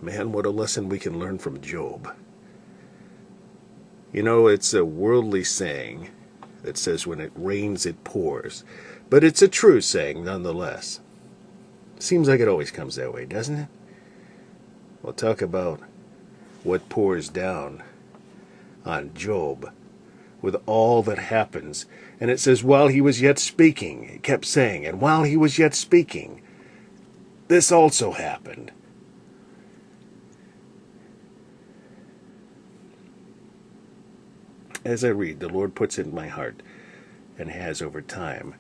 Man, what a lesson we can learn from Job. You know, it's a worldly saying that says when it rains, it pours. But it's a true saying nonetheless. Seems like it always comes that way, doesn't it? We'll talk about what pours down on Job with all that happens. And it says, while he was yet speaking, it kept saying, and while he was yet speaking, this also happened. As I read, the Lord puts it in my heart, and has over time,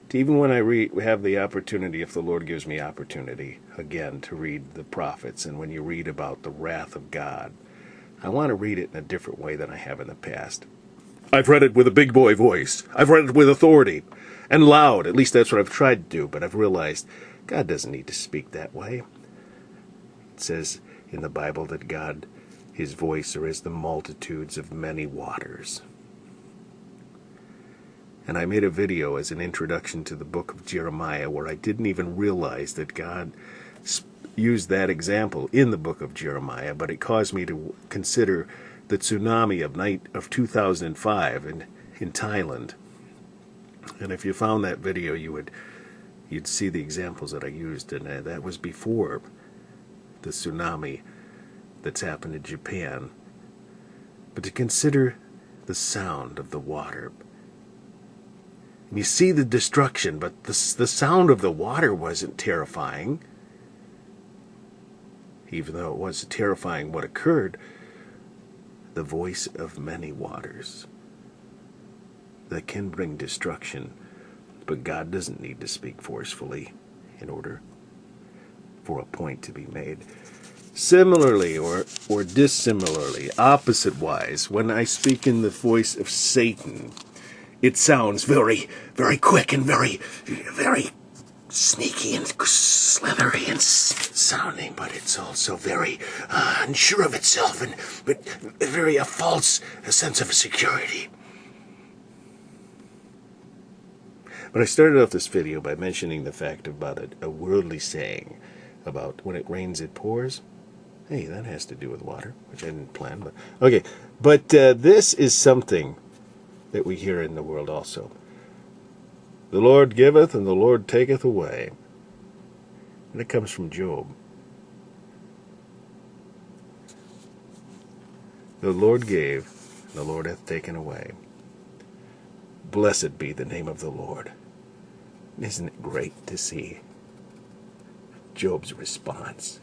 to even when I have the opportunity, if the Lord gives me opportunity, again, to read the prophets, and when you read about the wrath of God, I want to read it in a different way than I have in the past. I've read it with a big boy voice. I've read it with authority, and loud. At least that's what I've tried to do, but I've realized God doesn't need to speak that way. It says in the Bible that God, His voice are as the multitudes of many waters. And I made a video as an introduction to the book of Jeremiah where I didn't even realize that God used that example in the book of Jeremiah, but it caused me to consider the tsunami of 2005 in Thailand. And if you found that video, you'd see the examples that I used, and that was before the tsunami that's happened in Japan. But to consider the sound of the water. And you see the destruction, but the sound of the water wasn't terrifying. Even though it was terrifying what occurred, the voice of many waters that can bring destruction. But God doesn't need to speak forcefully in order for a point to be made. Similarly, or dissimilarly, opposite-wise, when I speak in the voice of Satan, it sounds very, very quick and very, very sneaky and slithery and sounding, but it's also very unsure of itself but very a false sense of security. But I started off this video by mentioning the fact about a worldly saying about when it rains, it pours. Hey, that has to do with water, which I didn't plan, but okay. But this is something that we hear in the world also. The Lord giveth and the Lord taketh away. And it comes from Job. The Lord gave, and the Lord hath taken away. Blessed be the name of the Lord. Isn't it great to see Job's response?